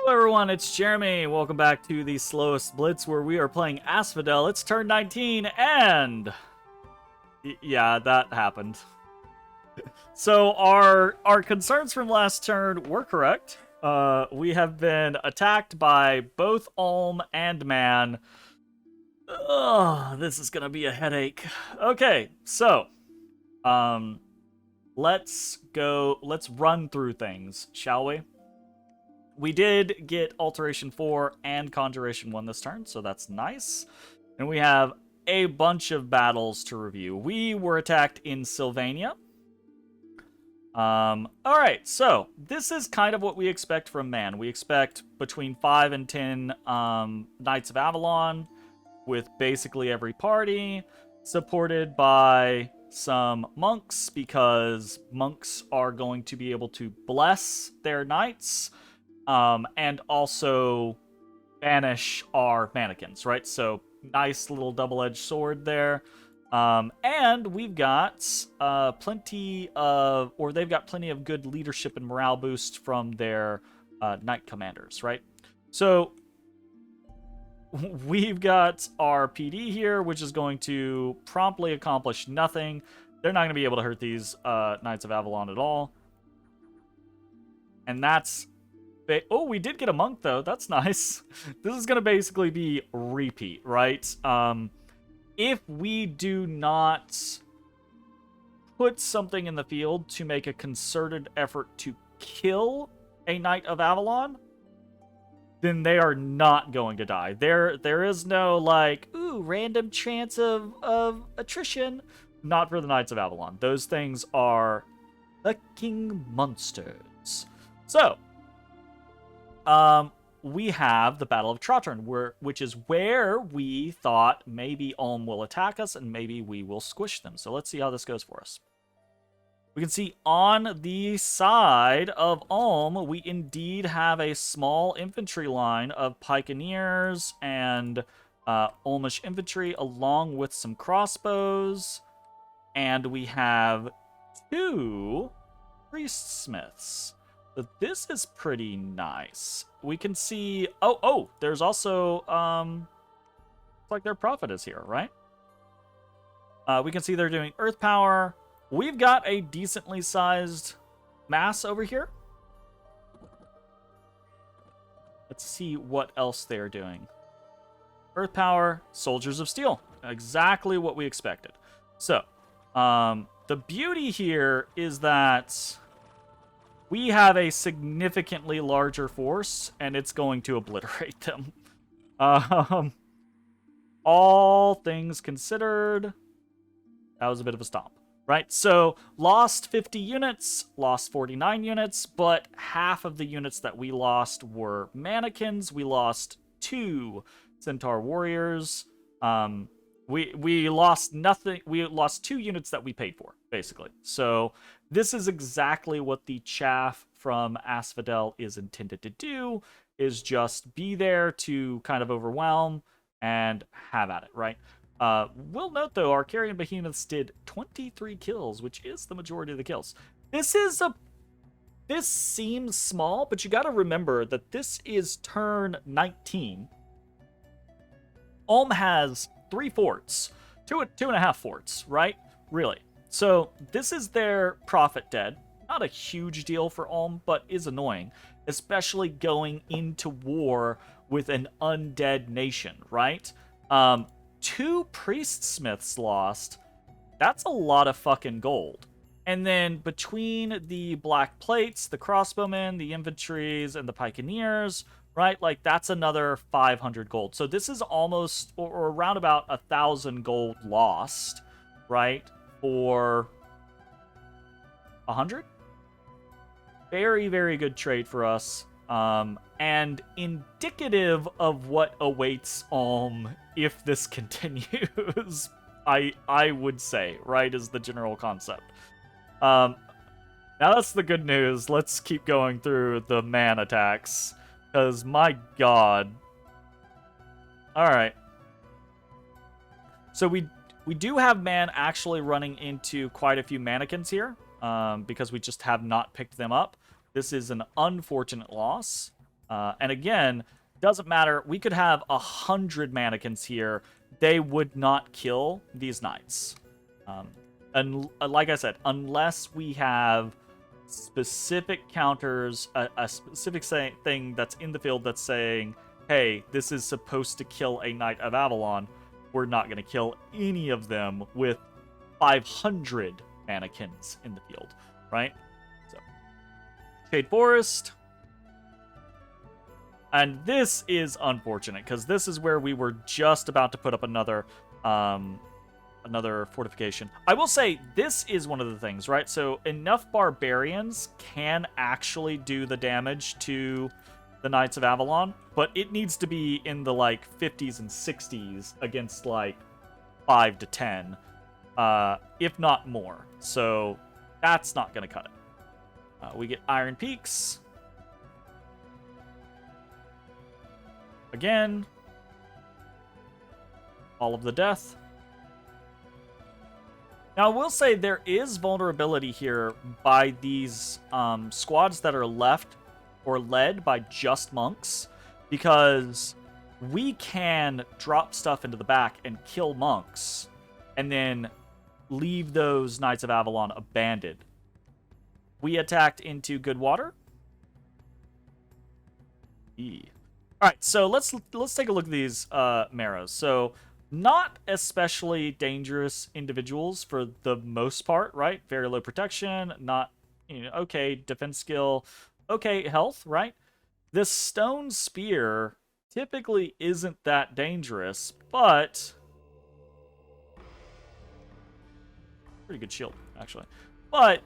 Hello everyone, it's Jeremy. Welcome back to the Slowest Blitz, where we are playing Asphodel. It's turn 19, and yeah, that happened. So our concerns from last turn were correct. We have been attacked by both Olm and Man. Ugh, this is gonna be a headache. Okay, so let's run through things, shall we? We did get Alteration 4 and Conjuration 1 this turn, so that's nice. And we have a bunch of battles to review. We were attacked in Sylvania. Alright, so this is kind of what we expect from Man. We expect between 5 and 10 Knights of Avalon, with basically every party, supported by some monks, because monks are going to be able to bless their knights. And also banish our mannequins, right? So nice little double-edged sword there. And we've got they've got plenty of good leadership and morale boost from their knight commanders, right? So we've got our PD here, which is going to promptly accomplish nothing. They're not going to be able to hurt these Knights of Avalon at all. And that's... Oh, we did get a monk, though. That's nice. This is going to basically be repeat, right? If we do not put something in the field to make a concerted effort to kill a Knight of Avalon, then they are not going to die. There is no, like, ooh, random chance of attrition. Not for the Knights of Avalon. Those things are fucking monsters. So... we have the Battle of Trotturn, which is where we thought maybe Ulm will attack us and maybe we will squish them. So let's see how this goes for us. We can see on the side of Ulm, we indeed have a small infantry line of pikeneers and Ulmish infantry, along with some crossbows. And we have 2 priest smiths. So this is pretty nice. We can see... Oh, there's also... it's like their prophet is here, right? We can see they're doing earth power. We've got a decently sized mass over here. Let's see what else they're doing. Earth power, soldiers of steel. Exactly what we expected. So, the beauty here is that... we have a significantly larger force, and it's going to obliterate them. All things considered, that was a bit of a stomp, right? So, lost 50 units, lost 49 units, but half of the units that we lost were mannequins. We lost 2 Centaur warriors. We lost nothing. We lost 2 units that we paid for, basically. So this is exactly what the chaff from Asphodel is intended to do, is just be there to kind of overwhelm and have at it, right? We'll note, though, our Carrion behemoths did 23 kills, which is the majority of the kills. This seems small, but you got to remember that this is turn 19. Ulm has 3 forts, 2.5 forts, right? Really. So this is their prophet dead. Not a huge deal for Ulm, but is annoying, especially going into war with an undead nation, right? 2 priest smiths lost. That's a lot of fucking gold. And then between the black plates, the crossbowmen, the infantries, and the pikeneers, right? Like, that's another 500 gold. So this is almost, or around about 1,000 gold lost, right? For 100? Very, very good trade for us. And indicative of what awaits Ulm if this continues, I would say, right, is the general concept. Now that's the good news. Let's keep going through the man attacks. Because, my god. Alright. So we do have man actually running into quite a few mannequins here. Because we just have not picked them up. This is an unfortunate loss. And again, doesn't matter. We could have 100 mannequins here. They would not kill these knights. And like I said, unless we have specific counters, a specific thing that's in the field that's saying, hey, this is supposed to kill a Knight of Avalon, we're not going to kill any of them with 500 mannequins in the field, right? So, Shade Forest. And this is unfortunate, because this is where we were just about to put up another fortification. I will say, this is one of the things, right? So, enough barbarians can actually do the damage to the Knights of Avalon, but it needs to be in the, like, 50s and 60s against, like, 5 to 10, if not more. So, that's not going to cut it. We get Iron Peaks. Again. All of the death. Now, I will say there is vulnerability here by these squads that are left or led by just monks, because we can drop stuff into the back and kill monks and then leave those Knights of Avalon abandoned. We attacked into good water. Alright, so let's take a look at these Marrows. So, not especially dangerous individuals for the most part, right? Very low protection, not, okay, defense skill, okay, health, right? This stone spear typically isn't that dangerous, but pretty good shield, actually. But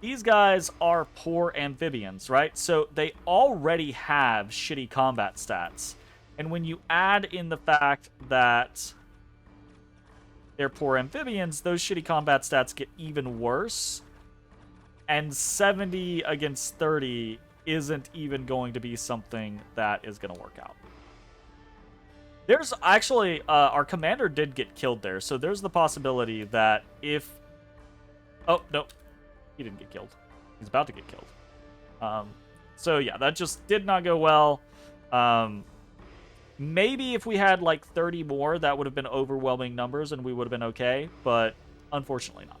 these guys are poor amphibians, right? So they already have shitty combat stats. And when you add in the fact that they're poor amphibians, those shitty combat stats get even worse. And 70 against 30 isn't even going to be something that is going to work out. There's actually, our commander did get killed there, so there's the possibility that if... Oh, no. He didn't get killed. He's about to get killed. So yeah, that just did not go well. Maybe if we had like 30 more, that would have been overwhelming numbers and we would have been okay, but unfortunately not.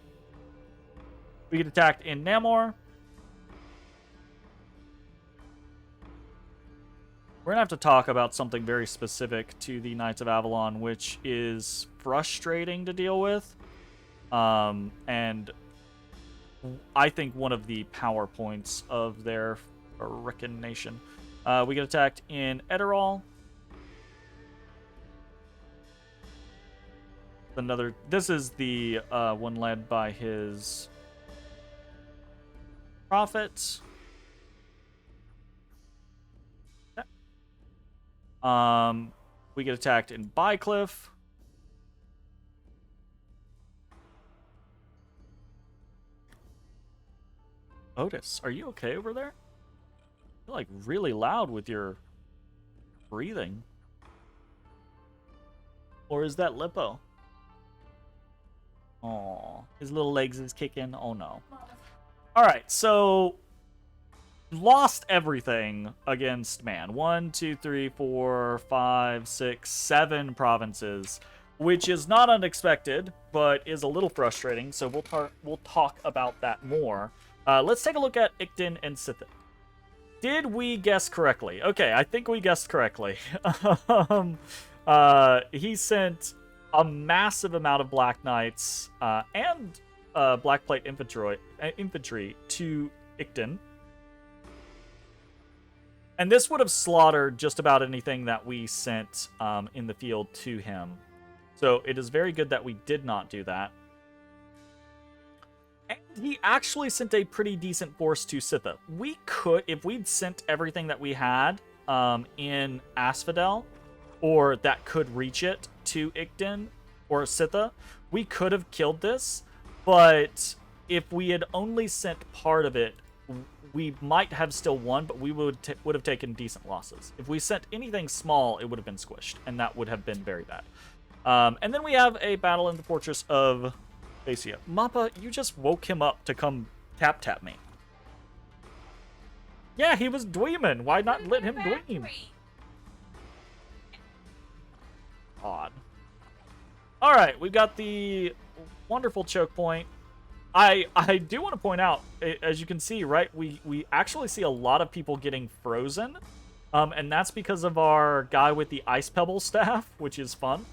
We get attacked in Namor. We're going to have to talk about something very specific to the Knights of Avalon, which is frustrating to deal with. And I think one of the power points of their frickin' nation. We get attacked in Eterol. This is the one led by his prophet. We get attacked in Bycliffe. Otis, are you okay over there? You're like really loud with your breathing. Or is that Lippo? Aw, his little legs is kicking. Oh no. Alright, so lost everything against man. 1, 2, 3, 4, 5, 6, 7 provinces, which is not unexpected, but is a little frustrating. So we'll talk about that more. Let's take a look at Ictin and Sithith. Did we guess correctly? Okay, I think we guessed correctly. He sent a massive amount of Black Knights and Black Plate infantry to Ictin. And this would have slaughtered just about anything that we sent in the field to him. So it is very good that we did not do that. And he actually sent a pretty decent force to Sitha. We could, if we'd sent everything that we had in Asphodel, or that could reach it to Ictin or Sitha, we could have killed this. But if we had only sent part of it, we might have still won, but we would have taken decent losses. If we sent anything small, it would have been squished, and that would have been very bad. And then we have a battle in the fortress of Phaeacia. Mappa, you just woke him up to come tap me. Yeah, he was dweeming. Why not let him dweem? Odd. Alright, we've got the wonderful choke point. I do want to point out, as you can see, right, we actually see a lot of people getting frozen. And that's because of our guy with the ice pebble staff, which is fun.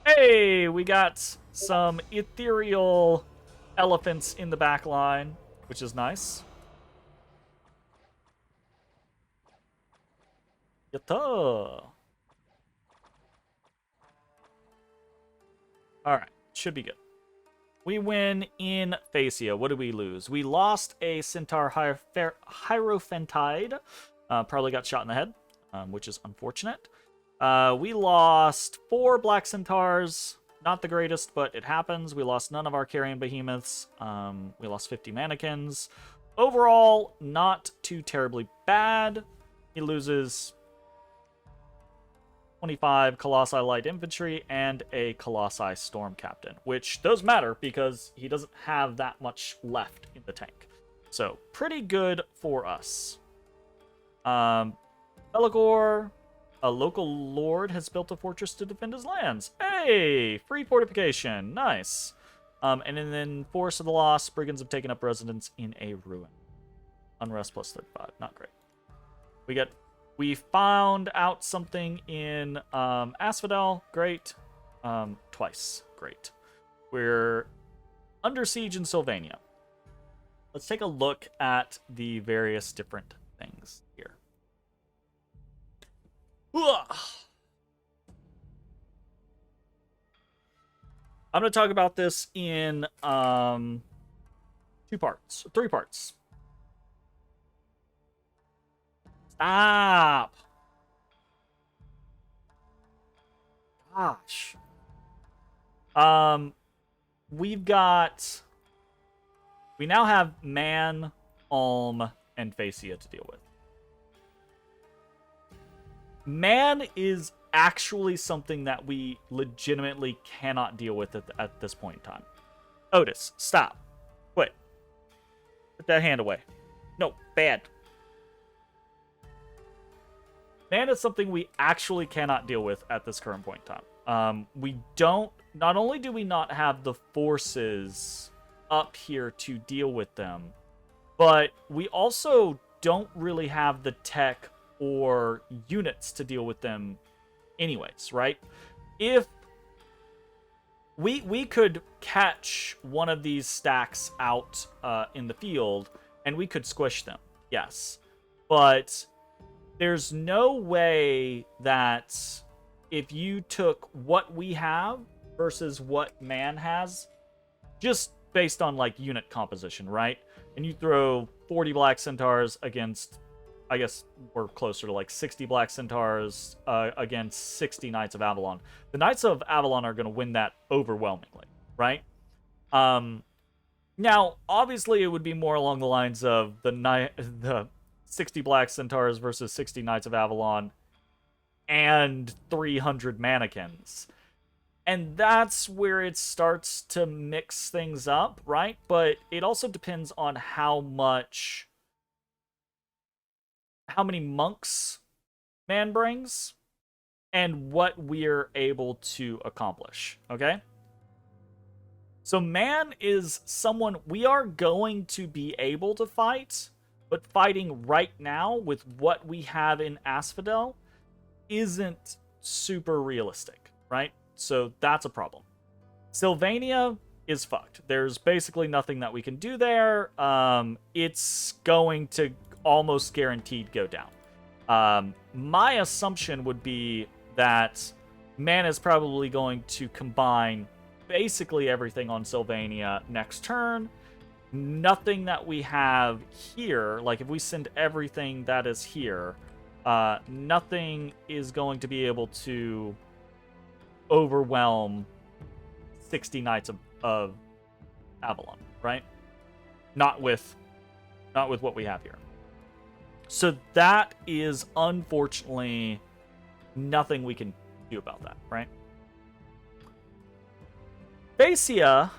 Hey, we got some ethereal elephants in the back line, which is nice. Yatta. Alright, should be good. We win in Phaeacia. What did we lose? We lost a Centaur Hierophantide. Probably got shot in the head, which is unfortunate. We lost 4 Black Centaurs. Not the greatest, but it happens. We lost none of our Carrion Behemoths. We lost 50 mannequins. Overall, not too terribly bad. He loses 25 Colossi Light Infantry and a Colossi Storm Captain, which those matter because he doesn't have that much left in the tank. So, pretty good for us. Belagor, a local lord, has built a fortress to defend his lands. Hey! Free fortification. Nice. And then Forest of the Lost, brigands have taken up residence in a ruin. Unrest plus 35. Not great. We found out something in Asphodel. Great. Twice. Great. We're under siege in Sylvania. Let's take a look at the various different things here. Ugh. I'm going to talk about this in 3 parts. Stop! Gosh. We now have Man, Ulm, and Phaeacia to deal with. Man is actually something that we legitimately cannot deal with at this point in time. Otis, stop. Quit. Put that hand away. No, bad. Man is something we actually cannot deal with at this current point in time. Not only do we not have the forces up here to deal with them, but we also don't really have the tech or units to deal with them anyways, right? If we could catch one of these stacks out in the field and we could squish them, yes. But there's no way that if you took what we have versus what Man has, just based on like unit composition, right? And you throw 40 Black Centaurs against, I guess we're closer to like 60 Black Centaurs against 60 Knights of Avalon. The Knights of Avalon are going to win that overwhelmingly, right? Now, obviously, it would be more along the lines of the 60 Black Centaurs versus 60 Knights of Avalon and 300 mannequins. And that's where it starts to mix things up, right? But it also depends on how many monks Man brings and what we're able to accomplish, okay? So Man is someone we are going to be able to fight, but fighting right now with what we have in Asphodel isn't super realistic, right? So that's a problem. Sylvania is fucked. There's basically nothing that we can do there. It's going to almost guaranteed go down. My assumption would be that Man is probably going to combine basically everything on Sylvania next turn. Nothing that we have here, like if we send everything that is here, nothing is going to be able to overwhelm 60 Knights of Avalon, right? Not with what we have here. So that is unfortunately nothing we can do about that, right? Phaeacia,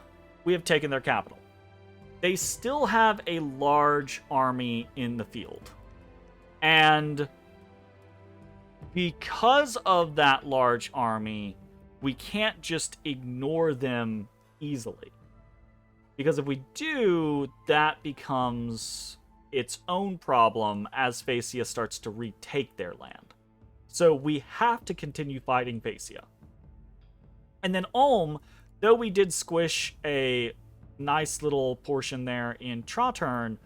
we have taken their capital. they still have a large army in the field. And because of that large army, we can't just ignore them easily. Because if we do, that becomes its own problem as Phaeacia starts to retake their land. So we have to continue fighting Phaeacia. And then Ulm, though we did squish a nice little portion there in Trotern,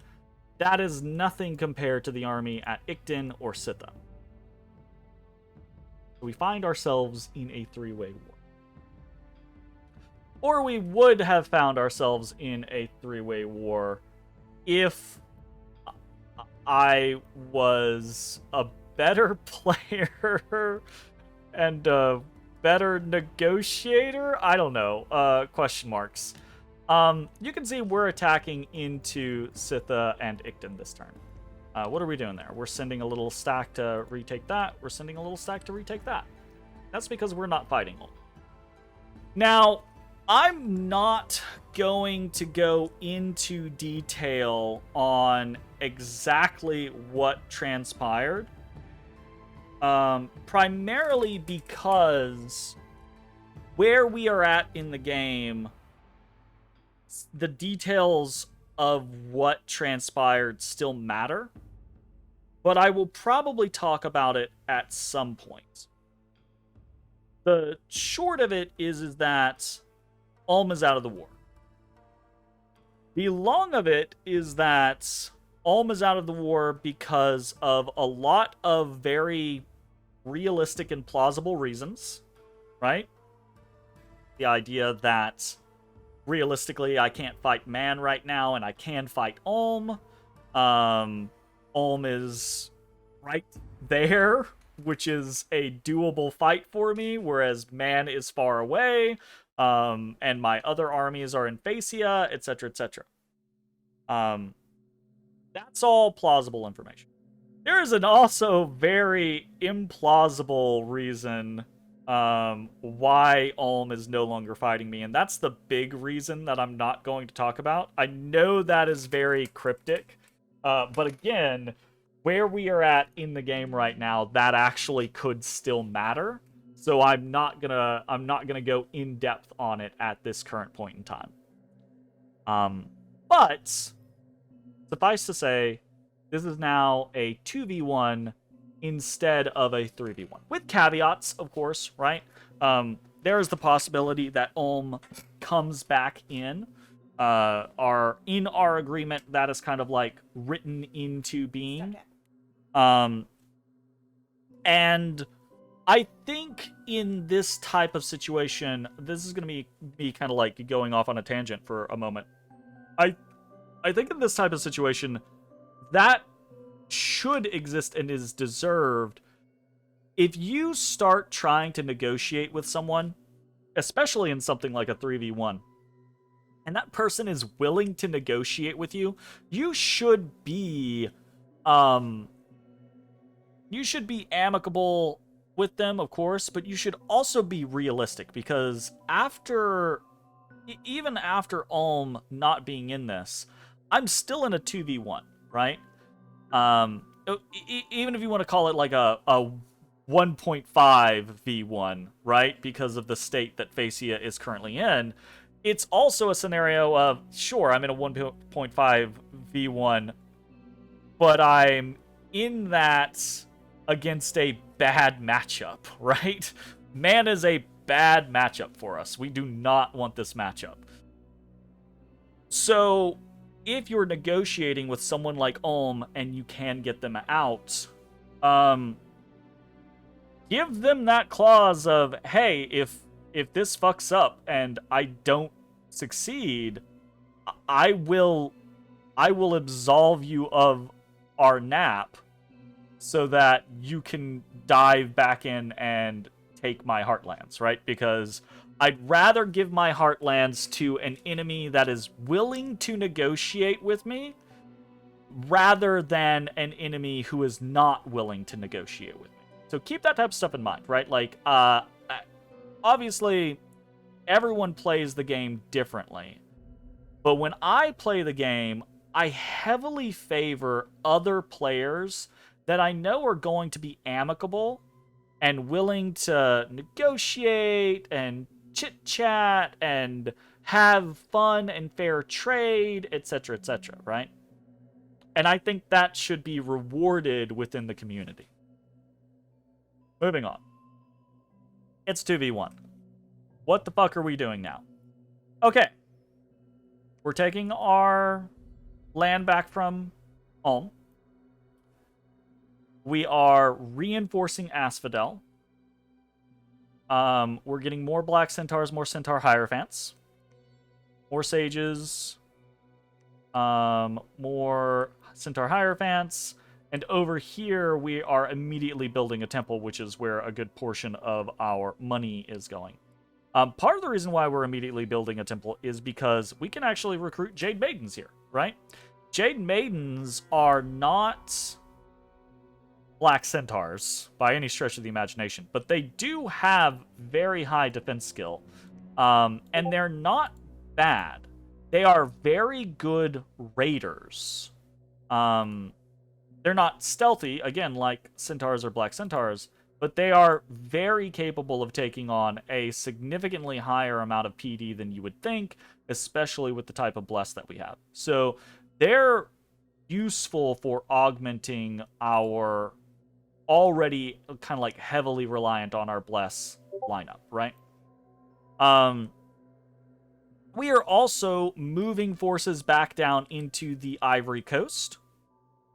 that is nothing compared to the army at Icton or Sitha. We find ourselves in a three-way war. Or we would have found ourselves in a three-way war if I was a better player and a better negotiator? I don't know. Question marks. You can see we're attacking into Sitha and Icton this turn. What are we doing there? We're sending a little stack to retake that. We're sending a little stack to retake that. That's because we're not fighting them. Now, I'm not going to go into detail on exactly what transpired. Primarily because where we are at in the game, the details of what transpired still matter. But I will probably talk about it at some point. The short of it is that Ulm is out of the war. The long of it is that Ulm is out of the war because of a lot of very realistic and plausible reasons, right? The idea that realistically I can't fight Man right now and I can fight Ulm. Ulm is right there, which is a doable fight for me, whereas Man is far away. And my other armies are in Phaeacia, etc., etc. That's all plausible information. There is an also very implausible reason why Ulm is no longer fighting me, and that's the big reason that I'm not going to talk about. I know that is very cryptic, but again, where we are at in the game right now, that actually could still matter. So I'm not gonna go in depth on it at this current point in time. But suffice to say, this is now a 2v1 instead of a 3v1. With caveats, of course, right? There is the possibility that Ulm comes back in. In our agreement, that is kind of like written into being. And I think in this type of situation, this is going to be kind of like going off on a tangent for a moment. I think in this type of situation, that should exist and is deserved. If you start trying to negotiate with someone, especially in something like a 3v1, and that person is willing to negotiate with you, you should be amicable with them, of course, but you should also be realistic, because even after Ulm not being in this, I'm still in a 2v1, right? Even if you want to call it like a 1.5 v1, right? Because of the state that Phaeacia is currently in, it's also a scenario of, sure, I'm in a 1.5 v1, but I'm in that against a bad matchup, right? Man is a bad matchup for us. We do not want this matchup. So, if you're negotiating with someone like Ulm and you can get them out, give them that clause of, hey, if this fucks up and I don't succeed, I will absolve you of our nap so that you can dive back in and take my heartlands, right? Because I'd rather give my heartlands to an enemy that is willing to negotiate with me rather than an enemy who is not willing to negotiate with me. So keep that type of stuff in mind, right? Like, obviously, everyone plays the game differently. But when I play the game, I heavily favor other players that I know are going to be amicable and willing to negotiate and chit chat and have fun and fair trade, etc., etc., right? And I think that should be rewarded within the community. Moving on. It's 2v1. What the fuck are we doing now? Okay. We're taking our land back from Ulm. We are reinforcing Asphodel. We're getting more Black Centaurs, more Centaur Hierophants. More Sages. More Centaur Hierophants. And over here, we are immediately building a temple, which is where a good portion of our money is going. Part of the reason why we're immediately building a temple is because we can actually recruit Jade Maidens here, right? Jade Maidens are not Black Centaurs by any stretch of the imagination, but they do have very high defense skill, and they're not bad. They are very good raiders. They're not stealthy, again, like Centaurs or Black Centaurs, but they are very capable of taking on a significantly higher amount of PD than you would think, especially with the type of Bless that we have. So they're useful for augmenting our already kind of like heavily reliant on our Bless lineup, right? We are also moving forces back down into the Ivory Coast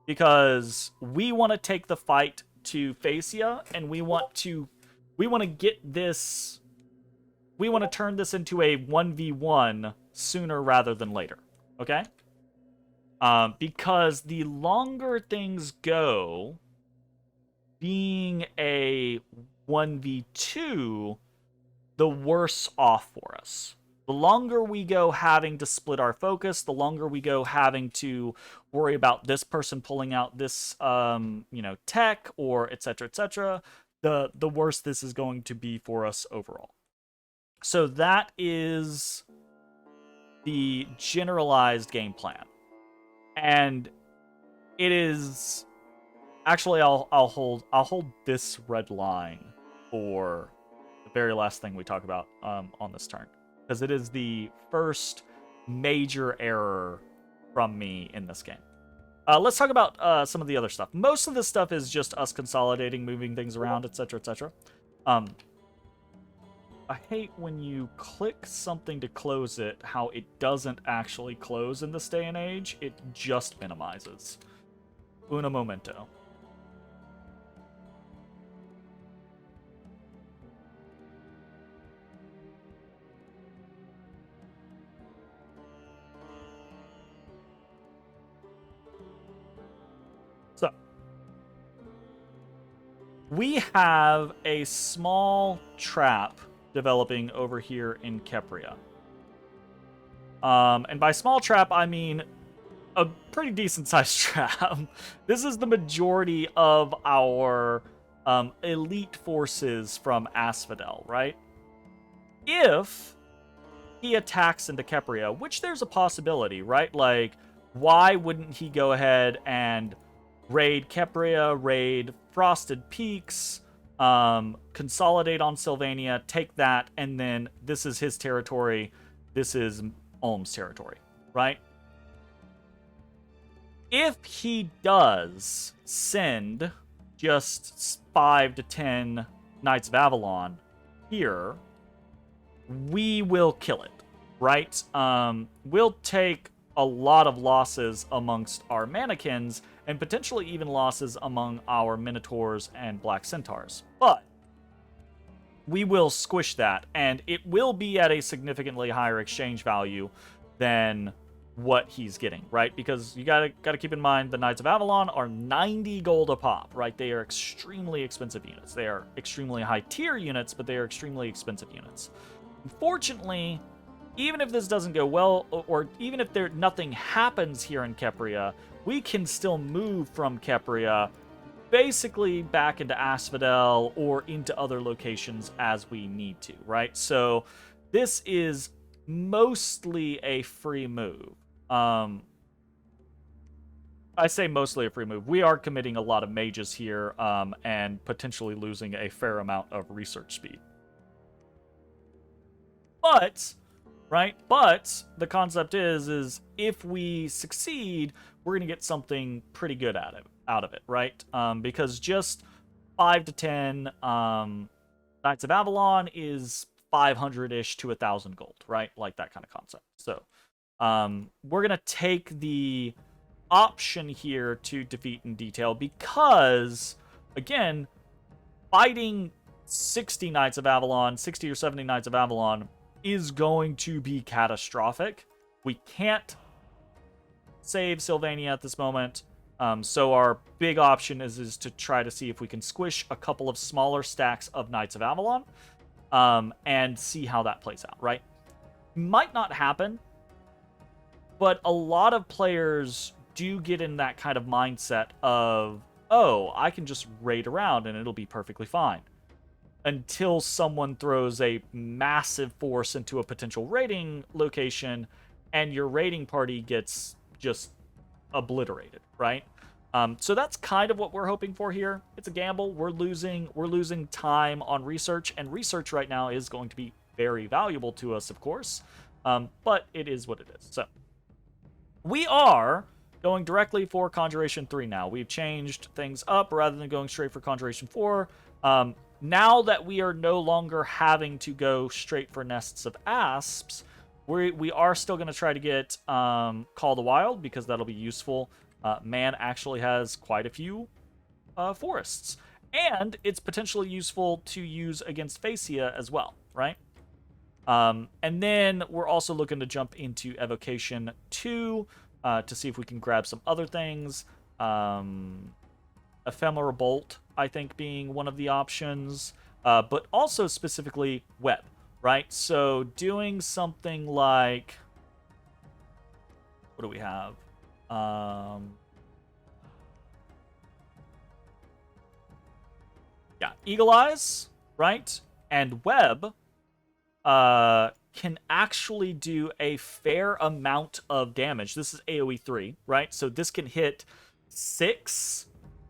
because we want to take the fight to Phaeacia, and we want to get this, we want to turn this into a 1v1 sooner rather than later, okay? Because the longer things go, being a 1v2, the worse off for us. The longer we go having to split our focus, the longer we go having to worry about this person pulling out this, tech or etc., the worse this is going to be for us overall. So that is the generalized game plan, and it is actually I'll hold this red line for the very last thing we talk about on this turn, because it is the first major error from me in this game. Let's talk about some of the other stuff. Most of this stuff is just us consolidating, moving things around, etc., etc. I hate when you click something to close it, how it doesn't actually close in this day and age. It just minimizes. Uno momento. So, we have a small trap developing over here in Kepria. And by small trap, I mean a pretty decent-sized trap. This is the majority of our elite forces from Asphodel, right? If he attacks into Kepria, which there's a possibility, right? Like, why wouldn't he go ahead and raid Kepria, raid Frosted Peaks, consolidate on Sylvania, take that, and then this is his territory, this is Ulm's territory, right? If he does send just 5 to 10 Knights of Avalon here, we will kill it, right? We'll take a lot of losses amongst our mannequins, and potentially even losses among our Minotaurs and Black Centaurs. But we will squish that, and it will be at a significantly higher exchange value than what he's getting, right? Because you gotta keep in mind the Knights of Avalon are 90 gold a pop, right? They are extremely expensive units. They are extremely high tier units, but they are extremely expensive units. Unfortunately, even if this doesn't go well, or even if nothing happens here in Kepria, we can still move from Kepria basically back into Asphodel or into other locations as we need to, right? So this is mostly a free move. I say mostly a free move. We are committing a lot of mages here, and potentially losing a fair amount of research speed. But, right? But the concept is if we succeed, we're going to get something pretty good out of it, right? Because just 5 to 10 Knights of Avalon is 500-ish to 1,000 gold, right? Like that kind of concept. So we're going to take the option here to defeat in detail because, again, fighting 60 Knights of Avalon, 60 or 70 Knights of Avalon is going to be catastrophic. We can't save Sylvania at this moment. So our big option is to try to see if we can squish a couple of smaller stacks of Knights of Avalon, and see how that plays out, right? Might not happen, but a lot of players do get in that kind of mindset of, oh, I can just raid around and it'll be perfectly fine. Until someone throws a massive force into a potential raiding location and your raiding party gets just obliterated, right? So that's kind of what we're hoping for here. It's a gamble. We're losing time on research, and research right now is going to be very valuable to us, of course. But it is what it is. So we are going directly for Conjuration 3 now. We've changed things up rather than going straight for Conjuration 4. Now that we are no longer having to go straight for Nests of Asps, we are still going to try to get Call of the Wild, because that'll be useful. Man actually has quite a few forests. And it's potentially useful to use against Phaeacia as well, right? And then we're also looking to jump into Evocation 2, to see if we can grab some other things. Ephemeral Bolt, I think, being one of the options. But also specifically Web, right? So doing something like... What do we have? Yeah, Eagle Eyes, right? And Web can actually do a fair amount of damage. This is AoE 3, right? So this can hit 6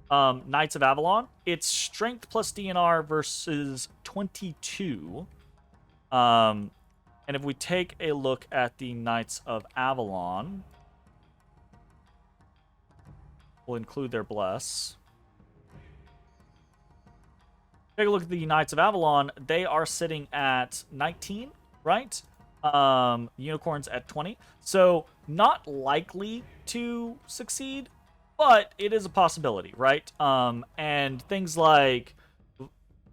Knights of Avalon. It's Strength plus DNR versus 22. And if we take a look at the Knights of Avalon, we'll include their Bless. Take a look at the Knights of Avalon. They are sitting at 19, right? Unicorns at 20. So not likely to succeed, but it is a possibility, right? And things like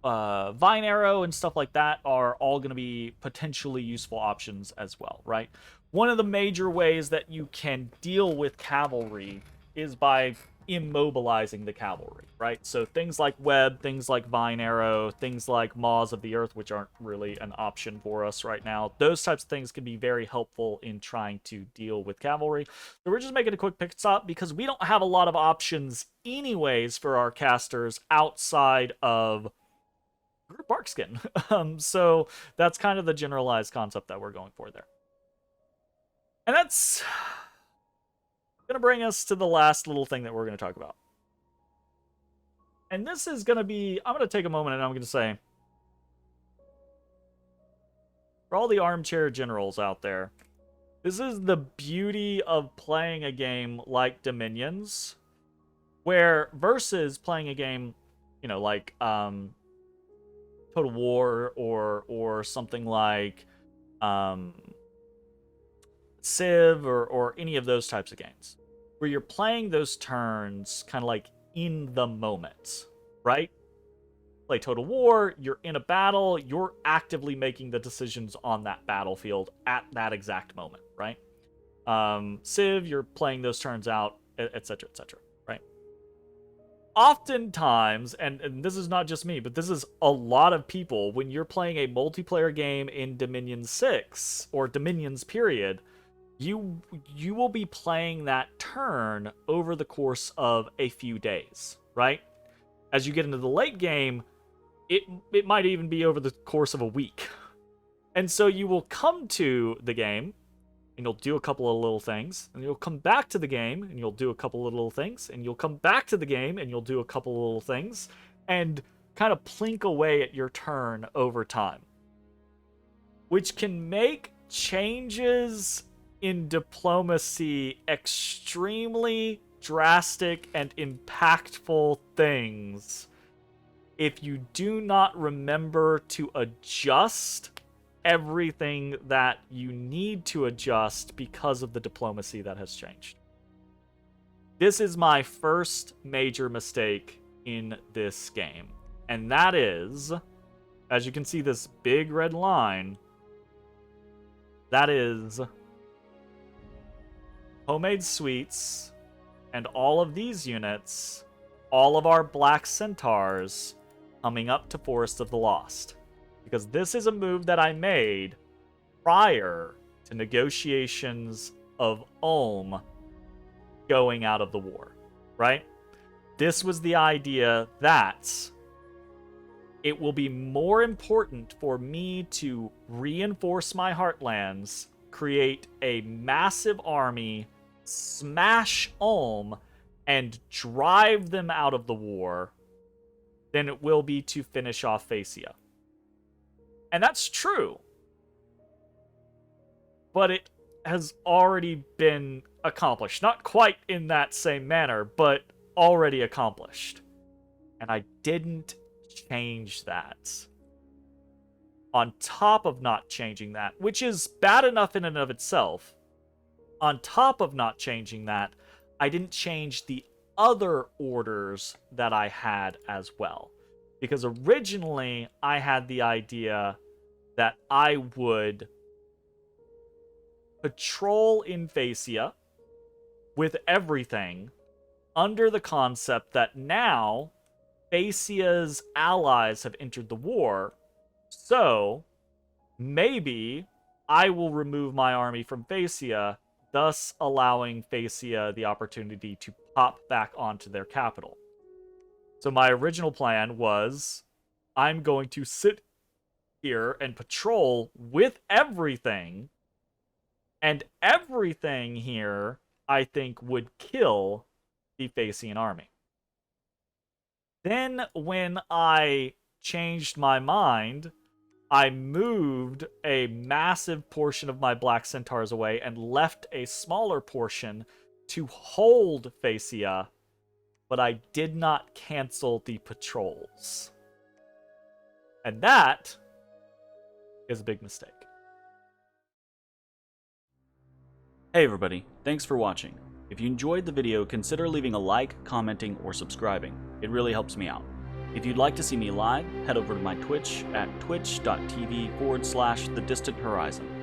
Vine Arrow and stuff like that are all going to be potentially useful options as well, right? One of the major ways that you can deal with cavalry is by immobilizing the cavalry, right? So things like Web, things like Vine Arrow, things like Maws of the Earth, which aren't really an option for us right now, those types of things can be very helpful in trying to deal with cavalry. So we're just making a quick pit stop because we don't have a lot of options anyways for our casters outside of Group Barkskin. So that's kind of the generalized concept that we're going for there. And that's going to bring us to the last little thing that we're going to talk about. And this is going to be... I'm going to take a moment and I'm going to say, for all the armchair generals out there, this is the beauty of playing a game like Dominions, where versus playing a game, you know, like Total War or something like Civ or any of those types of games, where you're playing those turns kind of like in the moment, right? Play Total War, you're in a battle, you're actively making the decisions on that battlefield at that exact moment, right? Civ, you're playing those turns out, etc., right? Oftentimes, and this is not just me, but this is a lot of people, when you're playing a multiplayer game in Dominion 6, or Dominions period, you will be playing that turn over the course of a few days, right? As you get into the late game, it might even be over the course of a week. And so you will come to the game, and you'll do a couple of little things, and you'll come back to the game, and you'll do a couple of little things, and you'll come back to the game, and you'll do a couple of little things, and kind of plink away at your turn over time. Which can make changes in diplomacy extremely drastic and impactful things if you do not remember to adjust everything that you need to adjust because of the diplomacy that has changed. This is my first major mistake in this game, and that is, as you can see this big red line, that is homemade sweets and all of these units, all of our black centaurs coming up to Forest of the Lost. Because this is a move that I made prior to negotiations of Ulm going out of the war, right? This was the idea that it will be more important for me to reinforce my heartlands, create a massive army, smash Ulm, and drive them out of the war than it will be to finish off Phaeacia. And that's true. But it has already been accomplished. Not quite in that same manner, but already accomplished. And I didn't change that. On top of not changing that, which is bad enough in and of itself, on top of not changing that, I didn't change the other orders that I had as well. Because originally, I had the idea that I would patrol in Phaeacia with everything under the concept that now Phaeacia's allies have entered the war, so maybe I will remove my army from Phaeacia, thus allowing Phaeacia the opportunity to pop back onto their capital. So my original plan was, I'm going to sit here and patrol with everything, and everything here, I think, would kill the Phaeacian army. Then, when I changed my mind, I moved a massive portion of my Black Centaurs away and left a smaller portion to hold Phaeacia, but I did not cancel the patrols. And that is a big mistake. Hey everybody, thanks for watching. If you enjoyed the video, consider leaving a like, commenting, or subscribing. It really helps me out. If you'd like to see me live, head over to my Twitch at twitch.tv/thedistanthorizon.